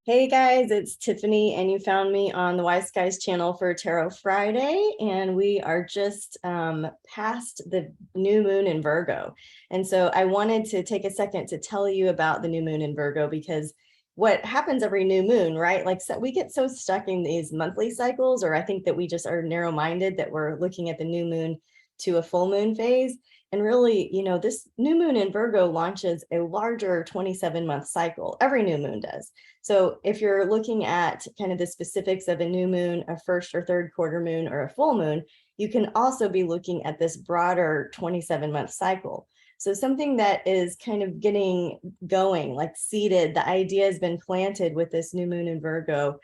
Hey guys, it's Tiffany, and you found me on the Wise Guys channel for Tarot Friday, and we are just past the new moon in Virgo. And so I wanted to take a second to tell you about the new moon in Virgo, because what happens every new moon, right? Like, so we get so stuck in these monthly cycles, or I think that we just are narrow-minded that we're looking at the new moon to a full moon phase. And really, this new moon in Virgo launches a larger 27-month cycle. Every new moon does. So if you're looking at kind of the specifics of a new moon, a first or third quarter moon, or a full moon, you can also be looking at this broader 27-month cycle. So something that is kind of getting going, like seeded, the idea has been planted with this new moon in Virgo.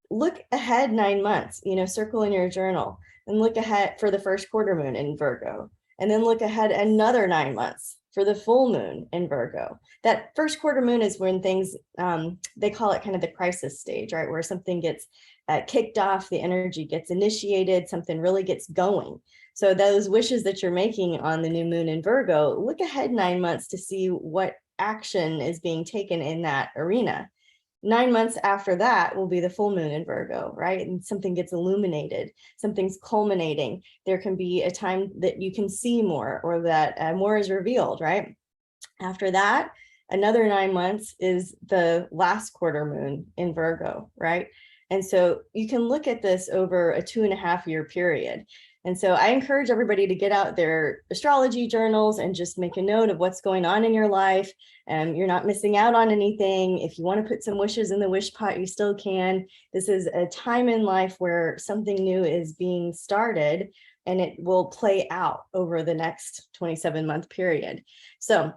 Look ahead 9 months, circle in your journal and look ahead for the first quarter moon in Virgo. And then look ahead another 9 months for the full moon in Virgo. That first quarter moon is when things, they call it kind of the crisis stage, right? Where something gets kicked off, the energy gets initiated, something really gets going. So those wishes that you're making on the new moon in Virgo, look ahead 9 months to see what action is being taken in that arena. 9 months after that will be the full moon in Virgo, right? And something gets illuminated, something's culminating. There can be a time that you can see more, or that more is revealed, right? After that, another 9 months is the last quarter moon in Virgo, right? And so you can look at this over a 2.5-year period. And so I encourage everybody to get out their astrology journals and just make a note of what's going on in your life. And you're not missing out on anything. If you want to put some wishes in the wish pot, you still can. This is a time in life where something new is being started, and it will play out over the next 27-month period. So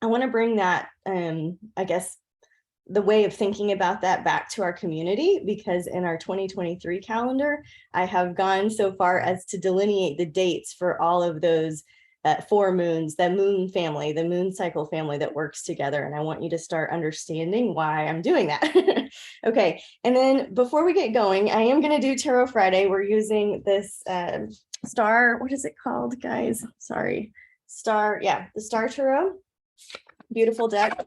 I want to bring that, I guess, the way of thinking about that back to our community, because in our 2023 calendar, I have gone so far as to delineate the dates for all of those 4 moons, the moon family, the moon cycle family that works together. And I want you to start understanding why I'm doing that. Okay. And then before we get going, I am going to do Tarot Friday. We're using this star. What is it called, guys? Sorry. The Star Tarot. Beautiful deck.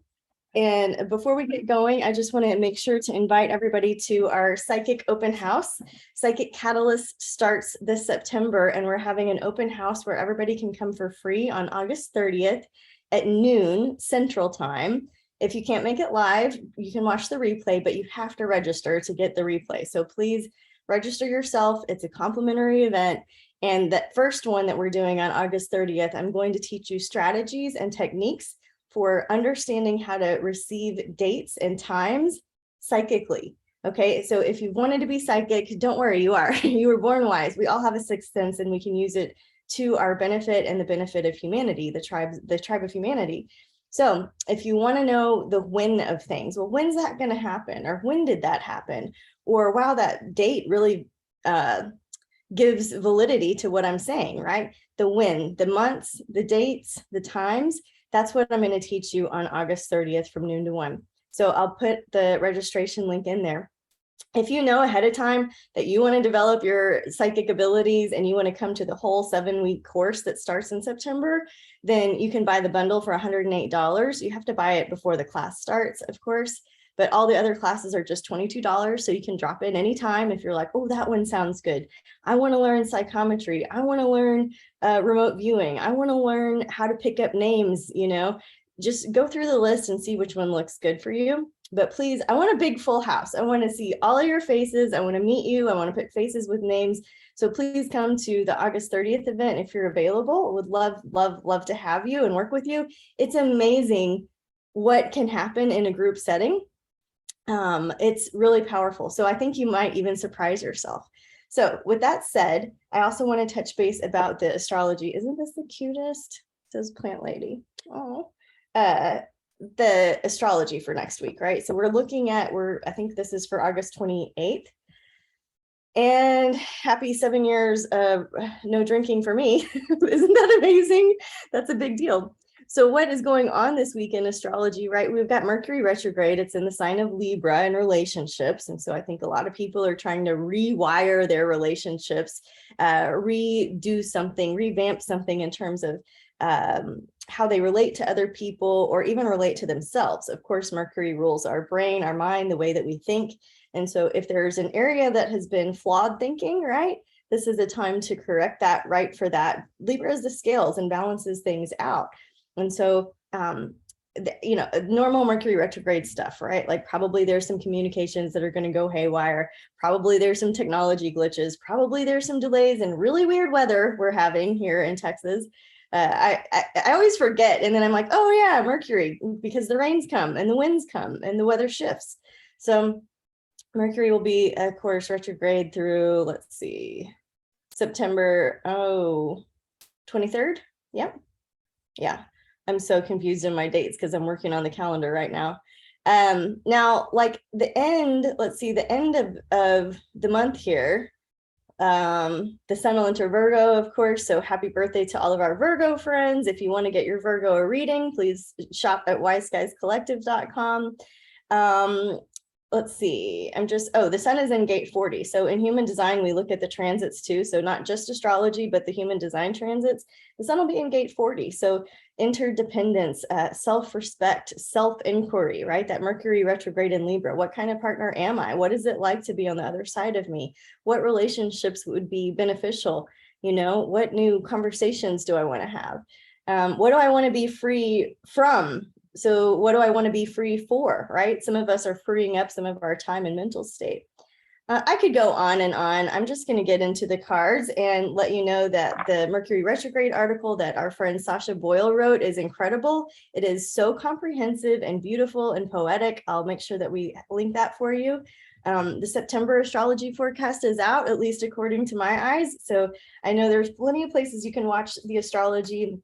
And before we get going, I just want to make sure to invite everybody to our Psychic Open House. Psychic Catalyst starts this September, and we're having an open house where everybody can come for free on August 30th at noon Central Time. If you can't make it live, you can watch the replay, but you have to register to get the replay. So please register yourself. It's a complimentary event. And that first one that we're doing on August 30th, I'm going to teach you strategies and techniques for understanding how to receive dates and times psychically. Okay, so if you wanted to be psychic, don't worry, you are. You were born wise. We all have a sixth sense, and we can use it to our benefit and the benefit of humanity, the tribe of humanity. So if you want to know the when of things, well, when's that going to happen? Or when did that happen? Or wow, that date really gives validity to what I'm saying, right? The when, the months, the dates, the times. That's what I'm going to teach you on August 30th from noon to 1. So I'll put the registration link in there. If you know ahead of time that you want to develop your psychic abilities and you want to come to the whole 7-week course that starts in September, then you can buy the bundle for $108. You have to buy it before the class starts, of course, but all the other classes are just $22. So you can drop in anytime if you're like, oh, that one sounds good. I want to learn psychometry. I want to learn remote viewing. I want to learn how to pick up names, just go through the list and see which one looks good for you. But please, I want a big full house. I want to see all of your faces. I want to meet you. I want to put faces with names. So please come to the August 30th event if you're available. Would love to have you and work with you. It's amazing what can happen in a group setting. It's really powerful. So I think you might even surprise yourself. So with that said, I also want to touch base about the astrology. Isn't this the cutest? Says Plant Lady. Oh, the astrology for next week, right? So we're looking at, I think this is for August 28th. And happy 7 years of no drinking for me. Isn't that amazing? That's a big deal. So what is going on this week in astrology, right? We've got Mercury Retrograde. It's in the sign of Libra and relationships. And so I think a lot of people are trying to rewire their relationships, redo something, revamp something in terms of how they relate to other people or even relate to themselves. Of course, Mercury rules our brain, our mind, the way that we think. And so if there's an area that has been flawed thinking, right, this is a time to correct that, right for that. Libra is the scales and balances things out. And so, you know, normal Mercury retrograde stuff, right? Like probably there's some communications that are going to go haywire. Probably there's some technology glitches. Probably there's some delays and really weird weather we're having here in Texas. I always forget. And then I'm like, oh yeah, Mercury, because the rains come and the winds come and the weather shifts. So Mercury will be, of course, retrograde through, let's see, September, 23rd. Yep. Yeah. I'm so confused in my dates because I'm working on the calendar right now. Now, like the end, let's see, the end of the month here, the sun will enter Virgo, of course. So happy birthday to all of our Virgo friends. If you want to get your Virgo a reading, please shop at wiseguyscollective.com. Let's see, the sun is in gate 40. So in human design, we look at the transits too. So not just astrology, but the human design transits. The sun will be in gate 40. So interdependence, self-respect, self-inquiry, right? That Mercury retrograde in Libra. What kind of partner am I? What is it like to be on the other side of me? What relationships would be beneficial? You know, what new conversations do I want to have? What do I want to be free from? So what do I want to be free for, right? Some of us are freeing up some of our time and mental state. I could go on and on. I'm just going to get into the cards and let you know that the Mercury retrograde article that our friend Sasha Boyle wrote is incredible. It is so comprehensive and beautiful and poetic. I'll make sure that we link that for you. The September astrology forecast is out, at least according to my eyes. So I know there's plenty of places you can watch the astrology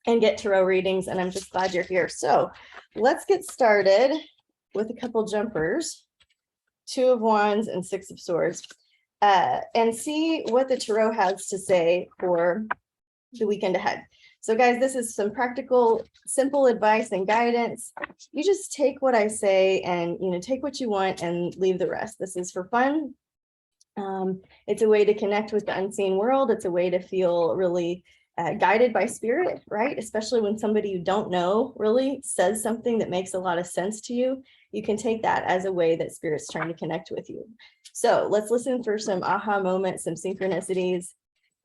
and get tarot readings, and I'm just glad you're here. So let's get started with a couple jumpers, 2 of Wands and 6 of Swords, and see what the tarot has to say for the weekend ahead. So guys, this is some practical, simple advice and guidance. You just take what I say and, you know, take what you want and leave the rest. This is for fun. It's a way to connect with the unseen world. It's a way to feel really guided by spirit, right? Especially when somebody you don't know really says something that makes a lot of sense to you. You can take that as a way that spirit's trying to connect with you. So let's listen for some aha moments, some synchronicities,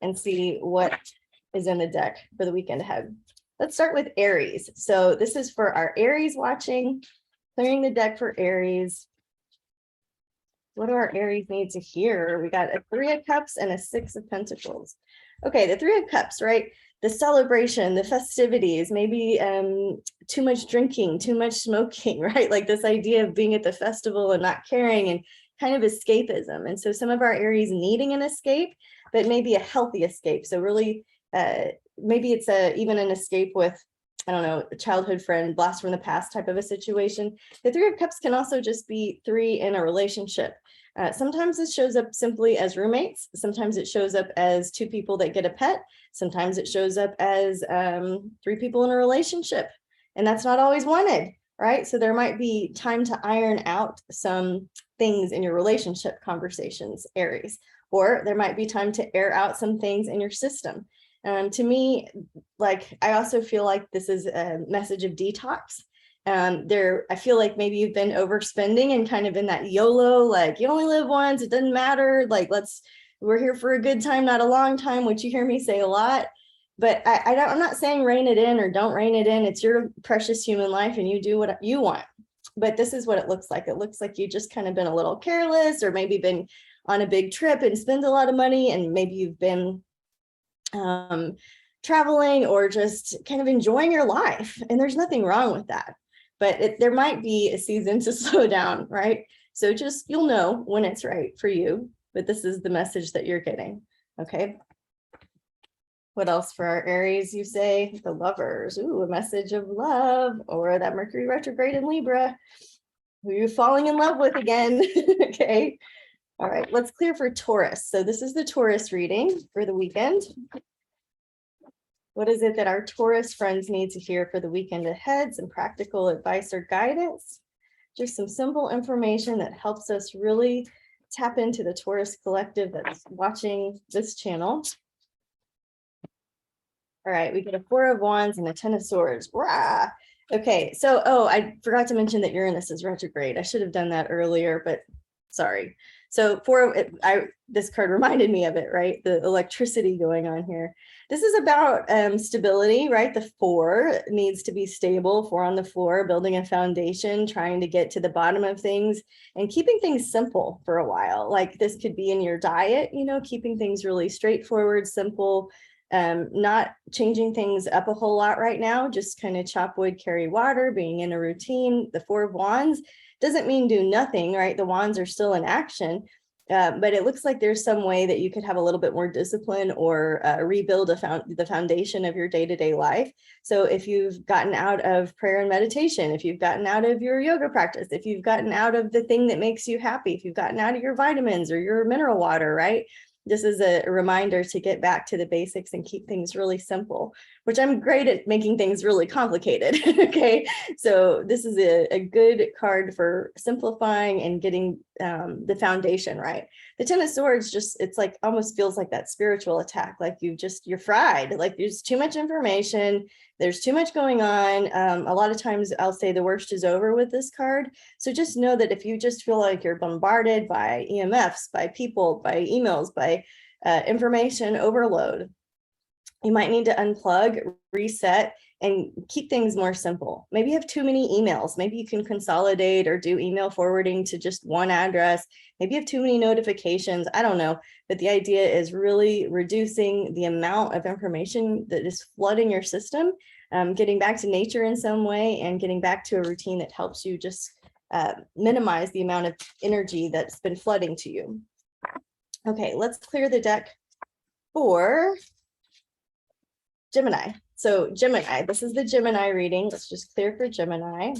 and see what is in the deck for the weekend ahead. Let's start with Aries. So this is for our Aries watching, clearing the deck for Aries. What do our Aries need to hear? We got a 3 of Cups and a 6 of Pentacles. Okay, the 3 of Cups, right? The celebration, the festivities, maybe too much drinking, too much smoking, right? Like this idea of being at the festival and not caring and kind of escapism. And so some of our Aries needing an escape, but maybe a healthy escape. So really, maybe it's even an escape with, I don't know, a childhood friend, blast from the past type of a situation. The 3 of Cups can also just be 3 in a relationship. Sometimes it shows up simply as roommates. Sometimes it shows up as 2 people that get a pet. Sometimes it shows up as 3 people in a relationship. And that's not always wanted, right? So there might be time to iron out some things in your relationship conversations, Aries, or there might be time to air out some things in your system. To me, like, I also feel like this is a message of detox. I feel like maybe you've been overspending and kind of in that YOLO, like you only live once, it doesn't matter. Like, we're here for a good time, not a long time, which you hear me say a lot. But I'm not saying rein it in or don't rein it in. It's your precious human life and you do what you want. But this is what it looks like. It looks like you just kind of been a little careless, or maybe been on a big trip and spend a lot of money, and maybe you've been traveling or just kind of enjoying your life. And there's nothing wrong with that. But there might be a season to slow down, right? So just, you'll know when it's right for you, but this is the message that you're getting, okay? What else for our Aries, you say? The Lovers. Ooh, a message of love, or that Mercury retrograde in Libra, who you're falling in love with again, okay? All right, let's clear for Taurus. So this is the Taurus reading for the weekend. What is it that our Taurus friends need to hear for the weekend ahead? Some practical advice or guidance, just some simple information that helps us really tap into the Taurus collective that's watching this channel. All right, we get a Four of Wands and a Ten of Swords. Rah! Okay, so, oh, I forgot to mention that Uranus is retrograde. I should have done that earlier, but sorry. So this card reminded me of it, right? The electricity going on here. This is about stability, right? The four needs to be stable, four on the floor, building a foundation, trying to get to the bottom of things and keeping things simple for a while. Like this could be in your diet, you know, keeping things really straightforward, simple, not changing things up a whole lot right now, just kind of chop wood, carry water, being in a routine. The Four of Wands doesn't mean do nothing, right? The wands are still in action, but it looks like there's some way that you could have a little bit more discipline or rebuild the foundation of your day-to-day life. So if you've gotten out of prayer and meditation, if you've gotten out of your yoga practice, if you've gotten out of the thing that makes you happy, if you've gotten out of your vitamins or your mineral water, right? This is a reminder to get back to the basics and keep things really simple, which I'm great at making things really complicated. Okay, so this is a good card for simplifying and getting the foundation right. The Ten of Swords it's like almost feels like that spiritual attack, like you're fried, like there's too much information, there's too much going on. A lot of times I'll say the worst is over with this card. So just know that if you just feel like you're bombarded by EMFs, by people, by emails, by information overload, you might need to unplug, reset, and keep things more simple. Maybe you have too many emails. Maybe you can consolidate or do email forwarding to just one address. Maybe you have too many notifications. I don't know. But the idea is really reducing the amount of information that is flooding your system, getting back to nature in some way, and getting back to a routine that helps you just minimize the amount of energy that's been flooding to you. Okay, let's clear the deck for Gemini. So Gemini, this is the Gemini reading. Let's just clear for Gemini.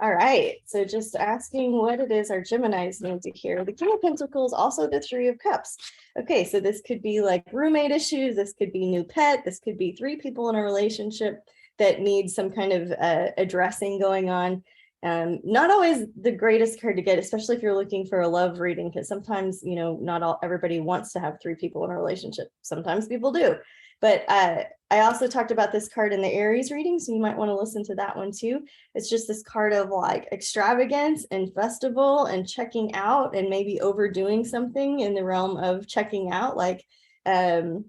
All right, so just asking what it is our Geminis need to hear. The King of Pentacles, also the Three of Cups. Okay, so this could be like roommate issues. This could be new pet. This could be three people in a relationship that need some kind of addressing going on. Not always the greatest card to get, especially if you're looking for a love reading, because sometimes, you know, everybody wants to have three people in a relationship. Sometimes people do. But I also talked about this card in the Aries reading, so you might want to listen to that one too. It's just this card of like extravagance and festival and checking out and maybe overdoing something in the realm of checking out, like I'll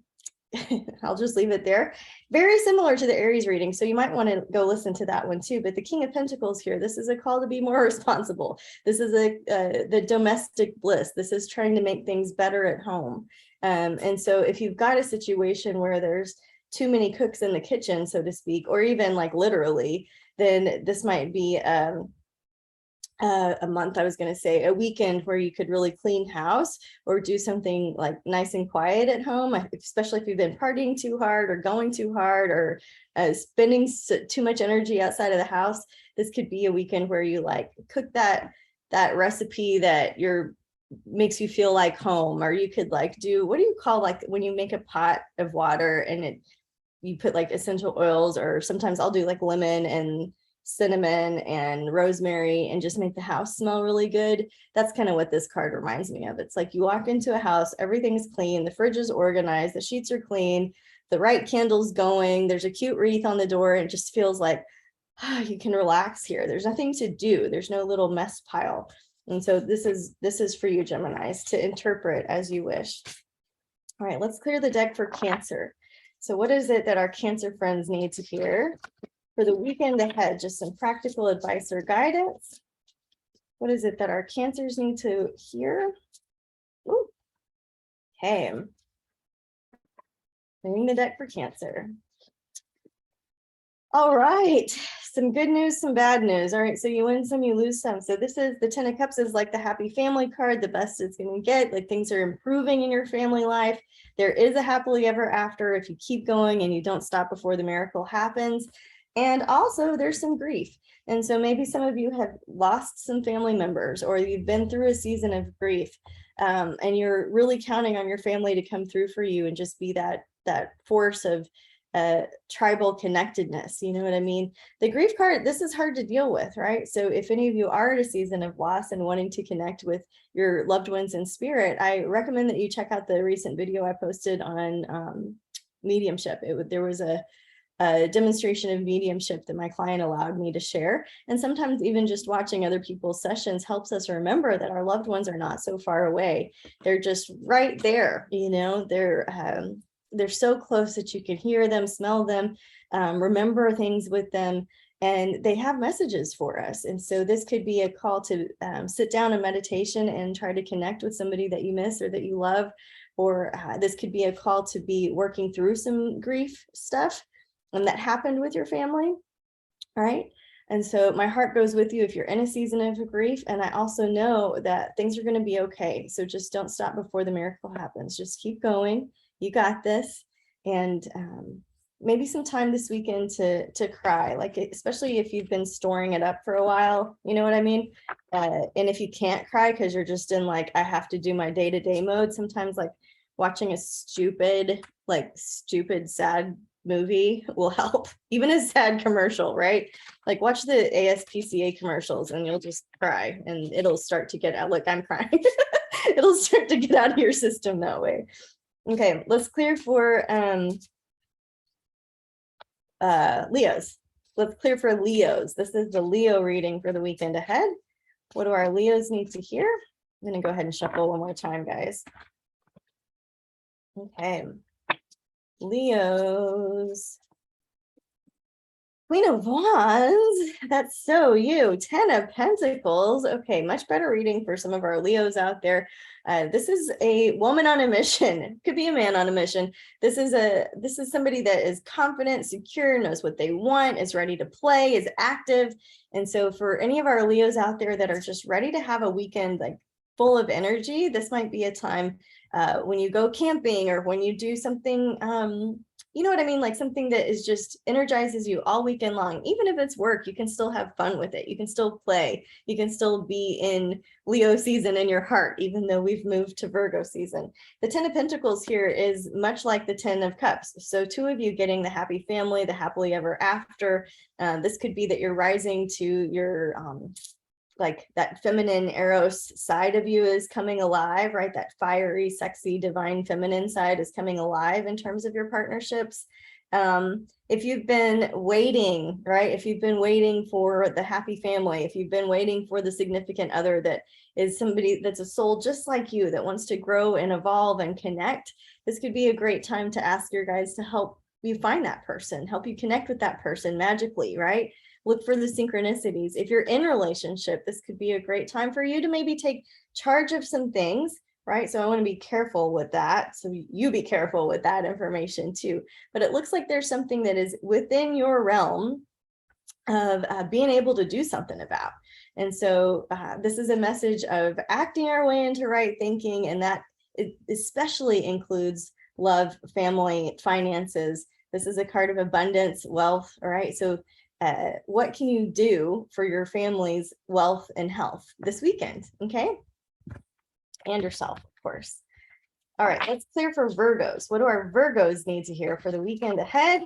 just leave it there. Very similar to the Aries reading, so you might want to go listen to that one too. But the King of Pentacles here, this is a call to be more responsible. This is the domestic bliss. This is trying to make things better at home. And so if you've got a situation where there's too many cooks in the kitchen, so to speak, or even like literally, then this might be a month, I was going to say a weekend where you could really clean house or do something like nice and quiet at home, especially if you've been partying too hard or going too hard or spending too much energy outside of the house. This could be a weekend where you like cook that recipe that makes you feel like home, or you could like do, what do you call, like when you make a pot of water and you put like essential oils, or sometimes I'll do like lemon and cinnamon and rosemary and just make the house smell really good. That's kind of what this card reminds me of. It's like you walk into a house, everything's clean, the fridge is organized, the sheets are clean, the right candle's going, there's a cute wreath on the door, and it just feels like you can relax here. There's nothing to do. There's no little mess pile. And so this is for you, Geminis, to interpret as you wish. All right, let's clear the deck for Cancer. So what is it that our Cancer friends need to hear for the weekend ahead? Just some practical advice or guidance. What is it that our Cancers need to hear? Ooh. Okay. Clearing the deck for Cancer. All right, some good news, some bad news. All right, so you win some, you lose some. So this is the Ten of Cups is like the happy family card, the best it's going to get. Like things are improving in your family life. There is a happily ever after if you keep going and you don't stop before the miracle happens. And also there's some grief. And so maybe some of you have lost some family members, or you've been through a season of grief, and you're really counting on your family to come through for you and just be that force of tribal connectedness. You know what I mean? The grief card, this is hard to deal with, right? So if any of you are at a season of loss and wanting to connect with your loved ones in spirit, I recommend that you check out the recent video I posted on mediumship. There was a demonstration of mediumship that my client allowed me to share. And sometimes even just watching other people's sessions helps us remember that our loved ones are not so far away. They're just right there, you know, they're so close that you can hear them, smell them, remember things with them, and they have messages for us. And so this could be a call to sit down in meditation and try to connect with somebody that you miss or that you love, or this could be a call to be working through some grief stuff and that happened with your family. All right. And so my heart goes with you if you're in a season of grief. And I also know that things are going to be okay. So just don't stop before the miracle happens. Just keep going. You got this. And maybe some time this weekend to cry, like, especially if you've been storing it up for a while, you know what I mean? And if you can't cry because you're just in like, I have to do my day-to-day mode, sometimes like watching a stupid sad movie will help. Even a sad commercial, right? Like watch the ASPCA commercials and you'll just cry and it'll start to get out. Look, I'm crying. It'll start to get out of your system that way. Okay, let's clear for Leos. Let's clear for Leos. This is the Leo reading for the weekend ahead. What do our Leos need to hear? I'm going to go ahead and shuffle one more time, guys. Okay. Leos. Queen of Wands, that's so you. 10 of Pentacles. Okay, much better reading for some of our Leos out there. This is a woman on a mission. Could be a man on a mission. This is somebody that is confident, secure, knows what they want, is ready to play, is active. And so for any of our Leos out there that are just ready to have a weekend like full of energy, this might be a time when you go camping or when you do something, you know what I mean? Like something that is just energizes you all weekend long. Even if it's work, you can still have fun with it. You can still play. You can still be in Leo season in your heart, even though we've moved to Virgo season. The 10 of Pentacles here is much like the 10 of Cups. So two of you getting the happy family, the happily ever after. This could be that you're rising to your like that feminine Eros side of you is coming alive, right? That fiery, sexy, divine feminine side is coming alive in terms of your partnerships. If you've been waiting, right? If you've been waiting for the happy family, if you've been waiting for the significant other that is somebody that's a soul just like you that wants to grow and evolve and connect, this could be a great time to ask your guys to help you find that person, help you connect with that person magically, right? Look for the synchronicities. If you're in relationship, this could be a great time for you to maybe take charge of some things, right? So I want to be careful with that. So you be careful with that information too. But it looks like there's something that is within your realm of being able to do something about. And so this is a message of acting our way into right thinking. And that it especially includes love, family, finances. This is a card of abundance, wealth, all right? So what can you do for your family's wealth and health this weekend? Okay. And yourself, of course. All right, let's clear for Virgos. What do our Virgos need to hear for the weekend ahead?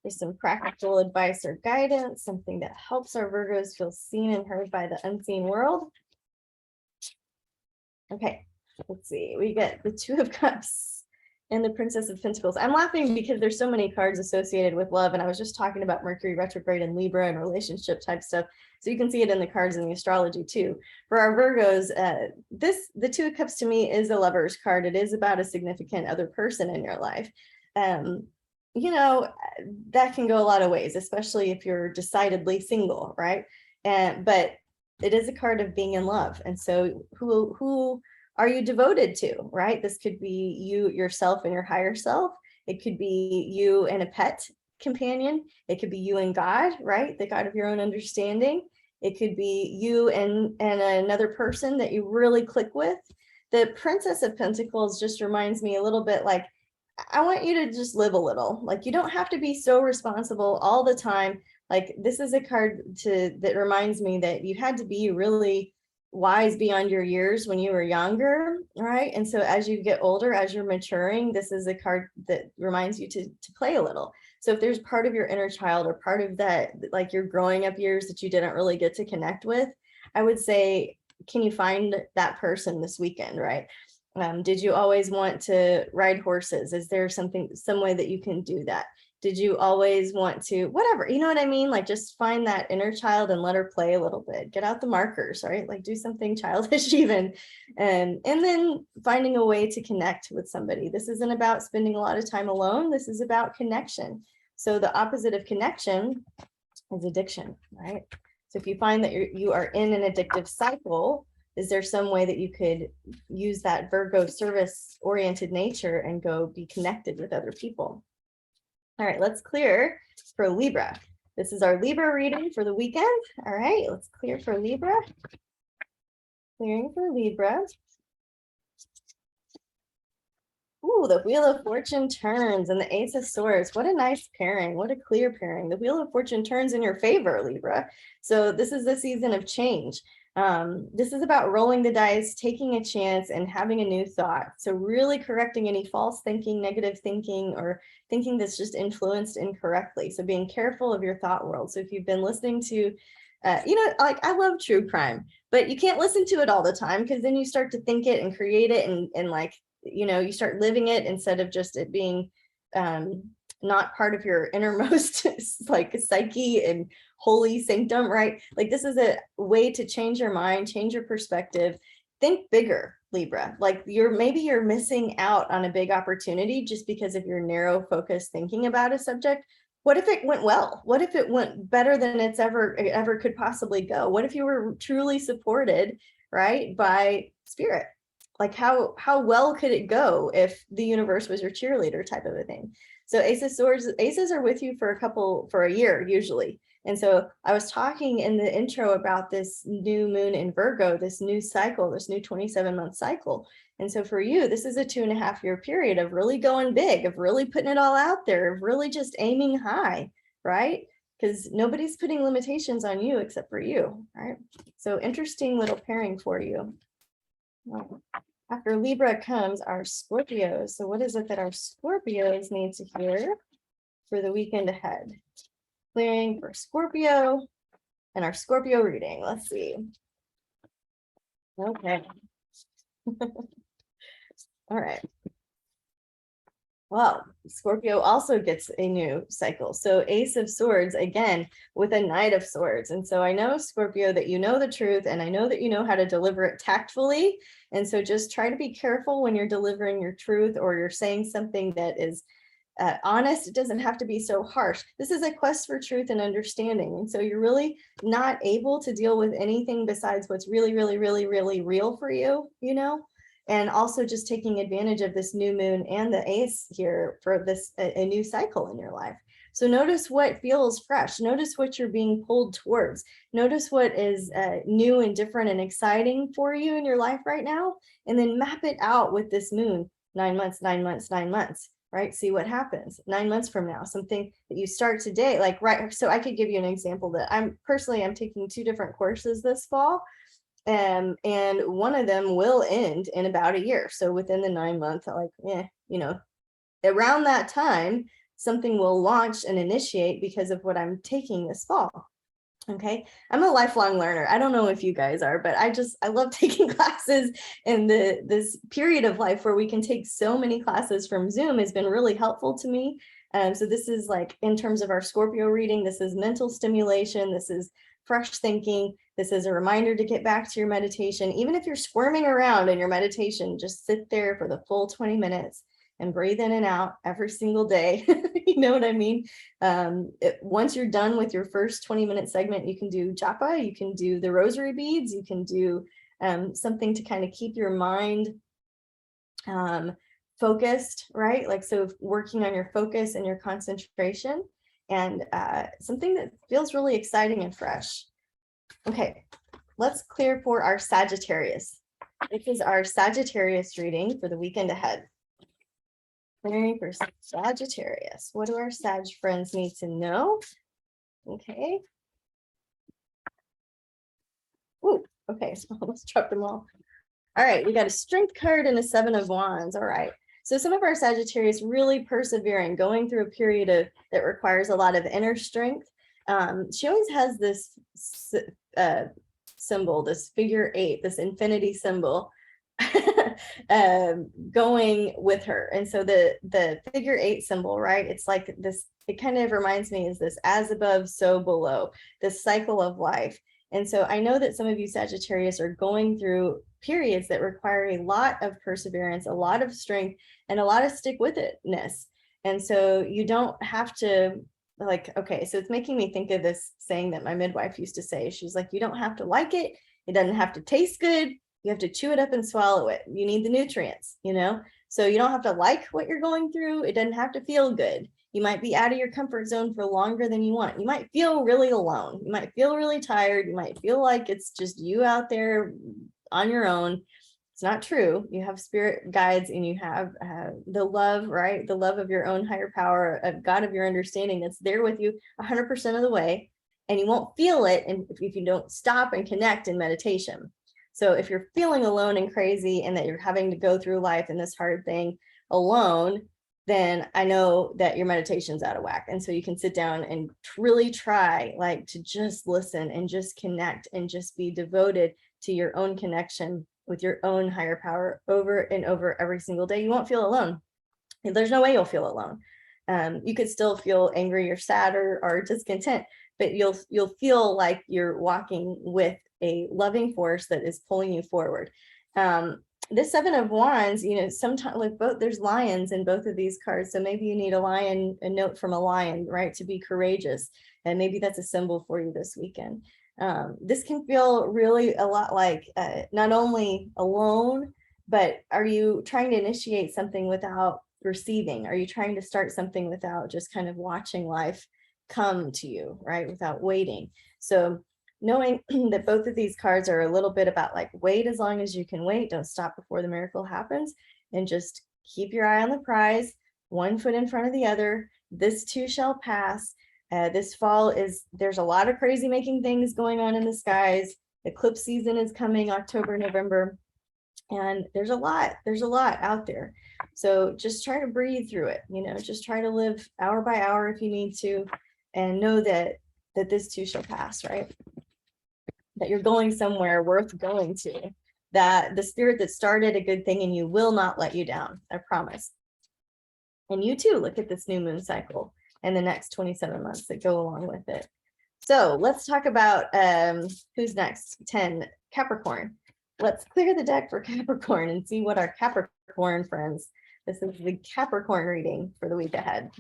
There's some practical advice or guidance, something that helps our Virgos feel seen and heard by the unseen world. Okay, let's see. We get the Two of Cups and the Princess of Pentacles. I'm laughing because there's so many cards associated with love. And I was just talking about Mercury Retrograde and Libra and relationship type stuff. So you can see it in the cards in the astrology too. For our Virgos, the Two of Cups to me is a lover's card. It is about a significant other person in your life. You know, that can go a lot of ways, especially if you're decidedly single, right? But it is a card of being in love. And so who are you devoted to, right? This could be you, yourself, and your higher self. It could be you and a pet companion. It could be you and God, right? The God of your own understanding. It could be you and another person that you really click with. The Princess of Pentacles just reminds me a little bit like, I want you to just live a little. Like, you don't have to be so responsible all the time. Like, this is a card that reminds me that you had to be really wise beyond your years when you were younger, right? And so as you get older, as you're maturing, this is a card that reminds you to play a little. So if there's part of your inner child or part of that, like your growing up years that you didn't really get to connect with, I would say, can you find that person this weekend, right? Did you always want to ride horses? Is there some way that you can do that? Did you always want to, whatever, you know what I mean? Like, just find that inner child and let her play a little bit, get out the markers, right? Like, do something childish even. And then finding a way to connect with somebody. This isn't about spending a lot of time alone. This is about connection. So the opposite of connection is addiction, right? So if you find that you are in an addictive cycle, is there some way that you could use that Virgo service-oriented nature and go be connected with other people? All right, let's clear for Libra. This is our Libra reading for the weekend. All right, let's clear for Libra. Clearing for Libra. Ooh, the Wheel of Fortune turns and the Ace of Swords. What a nice pairing. What a clear pairing. The Wheel of Fortune turns in your favor, Libra. So this is the season of change. This is about rolling the dice, taking a chance, and having a new thought. So really correcting any false thinking, negative thinking, or thinking that's just influenced incorrectly. So being careful of your thought world. So if you've been listening to, like, I love true crime, but you can't listen to it all the time, because then you start to think it and create it, and like, you start living it instead of just it being not part of your innermost like psyche and holy sanctum, right? Like, this is a way to change your mind, change your perspective, think bigger, Libra. Like, maybe you're missing out on a big opportunity just because of your narrow focus thinking about a subject. What if it went well? What if it went better than it ever could possibly go? What if you were truly supported, right, by spirit? Like, how well could it go if the universe was your cheerleader, type of a thing? So Ace of Swords, aces are with you for a year usually. And so I was talking in the intro about this new moon in Virgo, this new cycle, this new 27-month cycle. And so for you, this is a 2.5-year period of really going big, of really putting it all out there, of really just aiming high, right? Because nobody's putting limitations on you except for you, right? So interesting little pairing for you. After Libra comes our Scorpios. So what is it that our Scorpios need to hear for the weekend ahead? Clearing for Scorpio and our Scorpio reading. Let's see. Okay. All right. Well, Scorpio also gets a new cycle. So Ace of Swords, again, with a Knight of Swords. And so I know, Scorpio, that you know the truth, and I know that you know how to deliver it tactfully. And so just try to be careful when you're delivering your truth, or you're saying something that is honest. It doesn't have to be so harsh. This is a quest for truth and understanding. And so you're really not able to deal with anything besides what's really, really, really, really real for you, and also just taking advantage of this new moon and the ace here for this, a new cycle in your life. So notice what feels fresh. Notice what you're being pulled towards. Notice what is new and different and exciting for you in your life right now. And then map it out with this moon, 9 months, 9 months, 9 months, right? See what happens 9 months from now, something that you start today, like, right. So I could give you an example that I'm taking 2 different courses this fall. And one of them will end in about a year. So within the 9 months, around that time, something will launch and initiate because of what I'm taking this fall. Okay. I'm a lifelong learner. I don't know if you guys are, but I love taking classes, and this period of life where we can take so many classes from Zoom has been really helpful to me. So this is, like, in terms of our Scorpio reading, this is mental stimulation. This is fresh thinking. This is a reminder to get back to your meditation. Even if you're squirming around in your meditation, just sit there for the full 20 minutes and breathe in and out every single day. You know what I mean? Once you're done with your first 20-minute segment, you can do japa, you can do the rosary beads, you can do something to kind of keep your mind focused, right? Like, so working on your focus and your concentration, and something that feels really exciting and fresh. Okay, let's clear for our Sagittarius. This is our Sagittarius reading for the weekend ahead. Clearing for Sagittarius. What do our Sag friends need to know? Okay. Ooh, okay, so let's drop them all. All right, we got a Strength card and a 7 of Wands. All right. So some of our Sagittarius really persevering, going through a period that requires a lot of inner strength. She always has this symbol, this figure 8, this infinity symbol. going with her. And so the figure 8 symbol, right? It's like this, it kind of reminds me is this as above, so below, this cycle of life. And so I know that some of you Sagittarius are going through periods that require a lot of perseverance, a lot of strength, and a lot of stick with itness. And so you don't have to, like, okay, so it's making me think of this saying that my midwife used to say. She's like, you don't have to like it. It doesn't have to taste good. You have to chew it up and swallow it. You need the nutrients, you know? So you don't have to like what you're going through. It doesn't have to feel good. You might be out of your comfort zone for longer than you want. You might feel really alone. You might feel really tired. You might feel like it's just you out there on your own. It's not true. You have spirit guides and you have the love, right? The love of your own higher power, of God of your understanding that's there with you 100% of the way. And you won't feel it if you don't stop and connect in meditation. So if you're feeling alone and crazy and that you're having to go through life and this hard thing alone, then I know that your meditation's out of whack. And so you can sit down and really try like to just listen and just connect and just be devoted to your own connection with your own higher power over and over every single day. You won't feel alone. There's no way you'll feel alone. You could still feel angry or sad or discontent, but you'll feel like you're walking with a loving force that is pulling you forward. This 7 of Wands, you know, sometimes like both, there's lions in both of these cards. So maybe you need a note from a lion, right? To be courageous. And maybe that's a symbol for you this weekend. This can feel really a lot like not only alone, but are you trying to initiate something without receiving? Are you trying to start something without just kind of watching life come to you, right? Without waiting. So knowing that both of these cards are a little bit about like, wait as long as you can wait, don't stop before the miracle happens, and just keep your eye on the prize, one foot in front of the other. This too shall pass. This fall there's a lot of crazy making things going on in the skies. Eclipse season is coming October, November, and there's a lot out there. So just try to breathe through it, you know, just try to live hour by hour if you need to, and know that this too shall pass, right? That you're going somewhere worth going to, that the spirit that started a good thing in you will not let you down, I promise. And you too, look at this new moon cycle and the next 27 months that go along with it. So let's talk about who's next. 10, Capricorn. Let's clear the deck for Capricorn and see what our Capricorn friends, this is the Capricorn reading for the week ahead.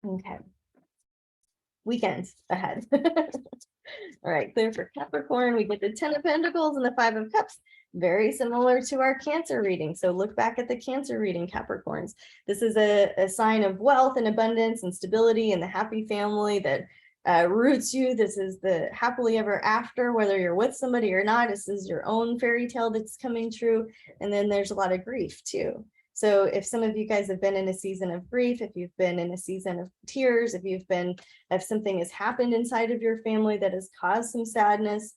Okay. Weekend ahead. All right, clear for Capricorn. We get the 10 of Pentacles and the 5 of Cups, very similar to our Cancer reading. So look back at the Cancer reading, Capricorns. This is a sign of wealth and abundance and stability and the happy family that roots you. This is the happily ever after, whether you're with somebody or not. This is your own fairy tale that's coming true. And then there's a lot of grief too. So if some of you guys have been in a season of grief, if you've been in a season of tears, if something has happened inside of your family that has caused some sadness,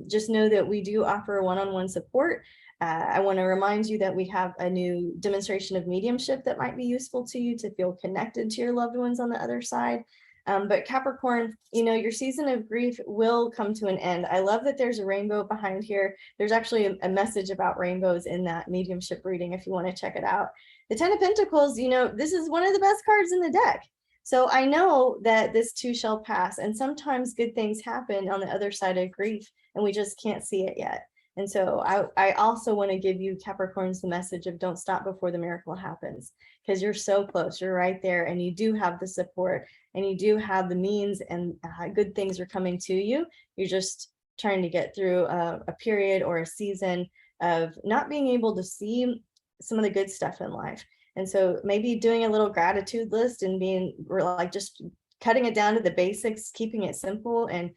just know that we do offer one-on-one support. I want to remind you that we have a new demonstration of mediumship that might be useful to you to feel connected to your loved ones on the other side. But Capricorn, you know, your season of grief will come to an end. I love that there's a rainbow behind here. There's actually a message about rainbows in that mediumship reading if you want to check it out. The 10 of Pentacles, you know, this is one of the best cards in the deck. So I know that this too shall pass. And sometimes good things happen on the other side of grief and we just can't see it yet. And so I also want to give you Capricorns the message of don't stop before the miracle happens, because you're so close, you're right there, and you do have the support and you do have the means, and good things are coming to you. You're just trying to get through a period or a season of not being able to see some of the good stuff in life. And so maybe doing a little gratitude list and being like just cutting it down to the basics, keeping it simple, and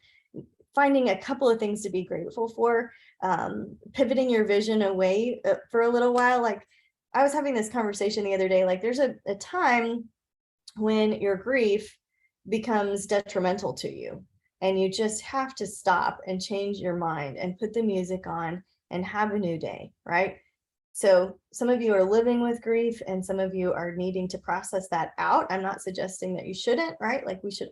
finding a couple of things to be grateful for, pivoting your vision away for a little while. Like I was having this conversation the other day, like there's a time when your grief becomes detrimental to you and you just have to stop and change your mind and put the music on and have a new day, right? So some of you are living with grief and some of you are needing to process that out. I'm not suggesting that you shouldn't, right? Like we should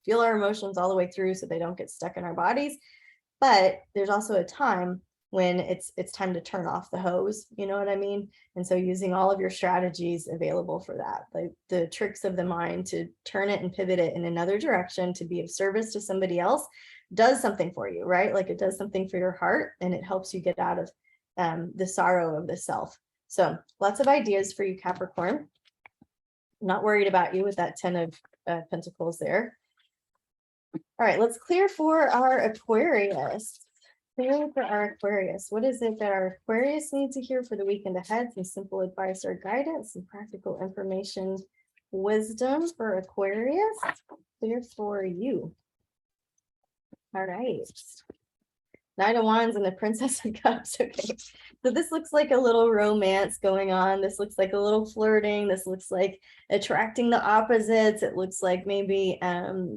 feel our emotions all the way through so they don't get stuck in our bodies. But there's also a time when it's time to turn off the hose, you know what I mean? And so using all of your strategies available for that, like the tricks of the mind to turn it and pivot it in another direction to be of service to somebody else does something for you, right? Like it does something for your heart and it helps you get out of the sorrow of the self. So lots of ideas for you, Capricorn. I'm not worried about you with that 10 of Pentacles there. All right, let's clear for our Aquarius. Clear for our Aquarius. What is it that our Aquarius needs to hear for the weekend ahead? Some simple advice or guidance, some practical information, wisdom for Aquarius. Clear for you. All right. Knight of Wands and the Princess of Cups. Okay, so this looks like a little romance going on. This looks like a little flirting. This looks like attracting the opposites. It looks like maybe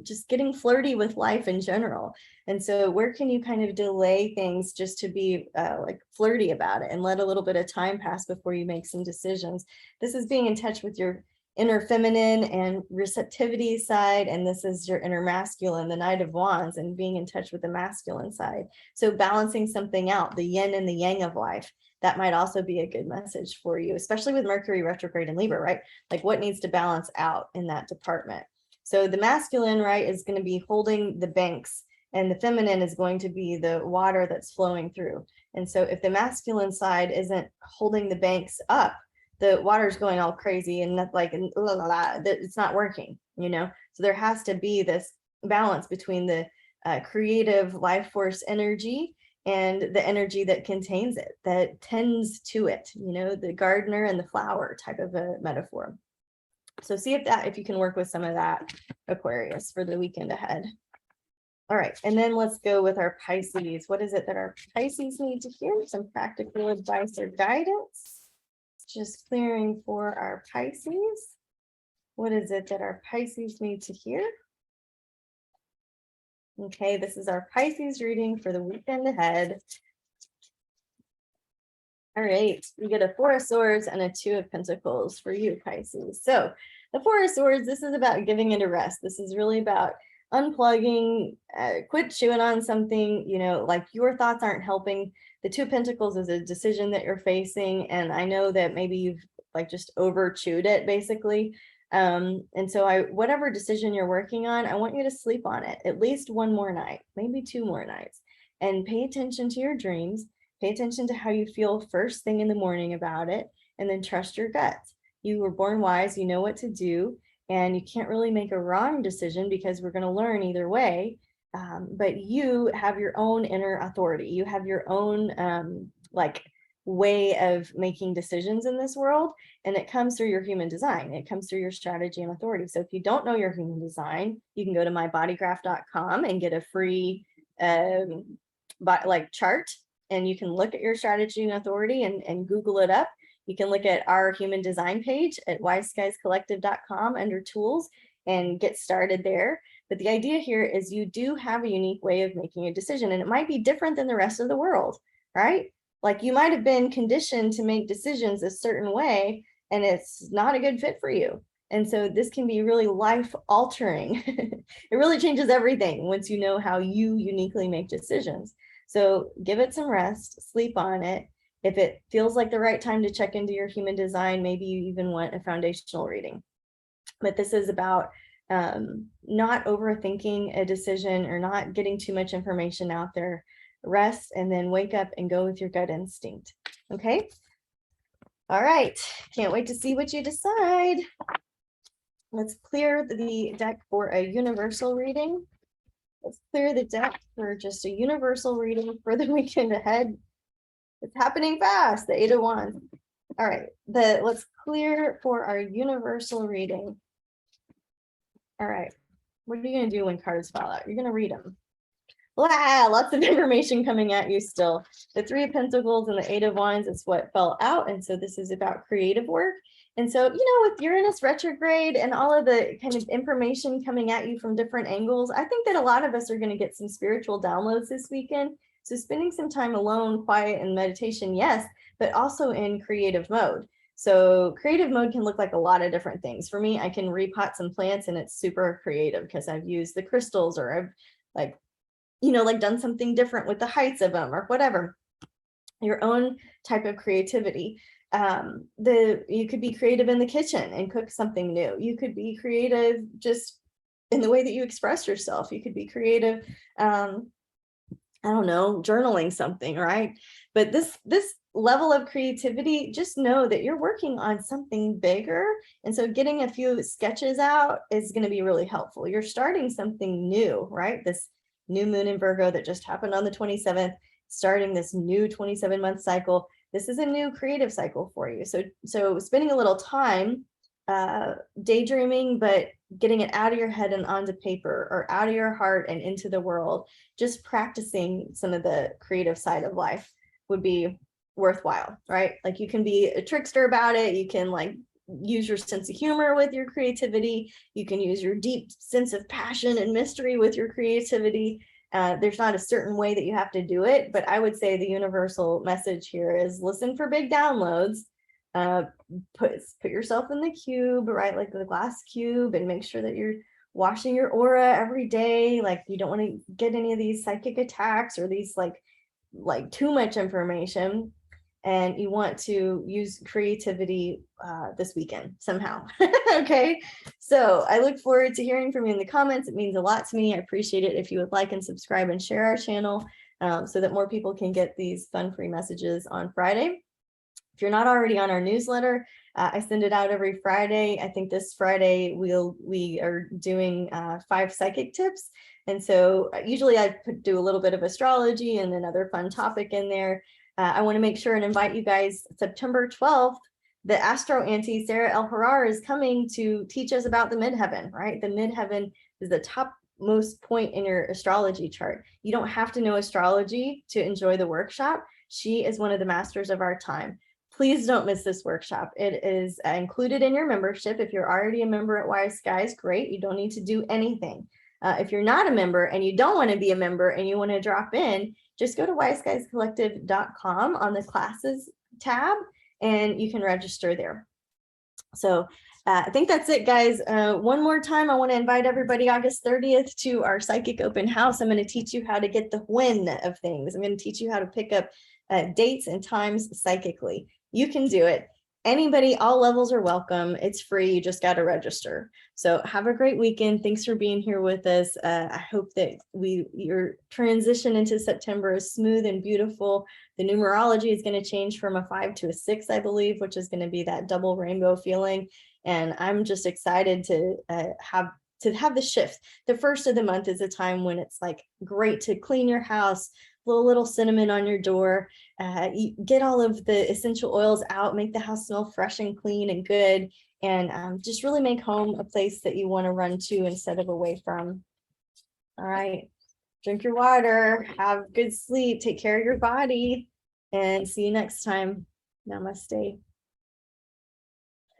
just getting flirty with life in general. And so where can you kind of delay things just to be like flirty about it and let a little bit of time pass before you make some decisions? This is being in touch with your inner feminine and receptivity side, and this is your inner masculine, the Knight of Wands, and being in touch with the masculine side. So balancing something out, the yin and the yang of life, that might also be a good message for you, especially with Mercury retrograde in Libra, right? Like what needs to balance out in that department. So the masculine, right, is going to be holding the banks, and the feminine is going to be the water that's flowing through. And so if the masculine side isn't holding the banks up, the water's going all crazy and that's like, it's not working, you know? So there has to be this balance between the creative life force energy and the energy that contains it, that tends to it, you know, the gardener and the flower type of a metaphor. So see if you can work with some of that, Aquarius, for the weekend ahead. All right, and then let's go with our Pisces. What is it that our Pisces need to hear? Some practical advice or guidance. Just clearing for our Pisces. What is it that our Pisces need to hear? Okay, this is our Pisces reading for the weekend ahead. All right, you get a 4 of Swords and a 2 of Pentacles for you, Pisces. So the 4 of Swords, this is about giving it a rest. This is really about unplugging, quit chewing on something, you know, like your thoughts aren't helping. The 2 of Pentacles is a decision that you're facing. And I know that maybe you've like just over chewed it basically. And so whatever decision you're working on, I want you to sleep on it at least one more night, maybe 2 more nights, and pay attention to your dreams, pay attention to how you feel first thing in the morning about it, and then trust your gut. You were born wise, you know what to do. And you can't really make a wrong decision because we're going to learn either way. But you have your own inner authority. You have your own like way of making decisions in this world. And it comes through your human design. It comes through your strategy and authority. So if you don't know your human design, you can go to mybodygraph.com and get a free chart. And you can look at your strategy and authority and Google it up. You can look at our human design page at wiseskiescollective.com under tools and get started there. But the idea here is you do have a unique way of making a decision, and it might be different than the rest of the world, right? Like you might have been conditioned to make decisions a certain way, and it's not a good fit for you. And so this can be really life altering. It really changes everything once you know how you uniquely make decisions. So give it some rest, sleep on it. If it feels like the right time to check into your human design, maybe you even want a foundational reading. But this is about not overthinking a decision or not getting too much information out there. Rest and then wake up and go with your gut instinct. Okay. All right. Can't wait to see what you decide. Let's clear the deck for a universal reading. Let's clear the deck for just a universal reading for the weekend ahead. It's happening fast, the 8 of Wands. All right, let's clear for our universal reading. All right, what are you going to do when cards fall out? You're going to read them. Wow, lots of information coming at you still. The 3 of Pentacles and the 8 of Wands is what fell out. And so this is about creative work. And so, you know, with Uranus retrograde and all of the kind of information coming at you from different angles, I think that a lot of us are going to get some spiritual downloads this weekend. So spending some time alone, quiet, and meditation, yes, but also in creative mode. So creative mode can look like a lot of different things. For me, I can repot some plants and it's super creative because I've used the crystals or I've done something different with the heights of them or whatever. your own type of creativity. You could be creative in the kitchen and cook something new. You could be creative just in the way that you express yourself. You could be creative, I don't know, journaling something, right? But this level of creativity, just know that you're working on something bigger. And so getting a few sketches out is going to be really helpful. You're starting something new, right? This new moon in Virgo that just happened on the 27th, starting this new 27-month cycle. This is a new creative cycle for you. So spending a little time daydreaming, but getting it out of your head and onto paper, or out of your heart and into the world, just practicing some of the creative side of life would be worthwhile, right? Like, you can be a trickster about it. You can like use your sense of humor with your creativity. You can use your deep sense of passion and mystery with your creativity. There's not a certain way that you have to do it, but I would say the universal message here is listen for big downloads. Put yourself in the cube, right? Like the glass cube, and make sure that you're washing your aura every day. Like, you don't want to get any of these psychic attacks or these like too much information. And you want to use creativity this weekend somehow. Okay, so I look forward to hearing from you in the comments. It means a lot to me. I appreciate it if you would like and subscribe and share our channel so that more people can get these fun free messages on Friday. If you're not already on our newsletter, I send it out every Friday. I think this Friday we are doing 5 psychic tips. And so usually I do a little bit of astrology and another fun topic in there. I want to make sure and invite you guys. September 12th, the Astro Auntie Sarah El Harar is coming to teach us about the midheaven, right? The midheaven is the topmost point in your astrology chart. You don't have to know astrology to enjoy the workshop. She is one of the masters of our time. Please don't miss this workshop. It is included in your membership. If you're already a member at Wise Skies, great. You don't need to do anything. If you're not a member and you don't want to be a member and you want to drop in, just go to wiseguyscollective.com on the classes tab and you can register there. So I think that's it, guys. One more time, I want to invite everybody August 30th to our psychic open house. I'm going to teach you how to get the when of things. I'm going to teach you how to pick up dates and times psychically. You can do it. Anybody, all levels are welcome. It's free. You just got to register. So have a great weekend. Thanks for being here with us. I hope that your transition into September is smooth and beautiful. The numerology is going to change from a 5 to a 6, I believe, which is going to be that double rainbow feeling. And I'm just excited to have the shift. The first of the month is a time when it's like great to clean your house, little cinnamon on your door, you get all of the essential oils out, make the house smell fresh and clean and good, and just really make home a place that you want to run to instead of away from. All right, drink your water, have good sleep, take care of your body, and see you next time. Namaste.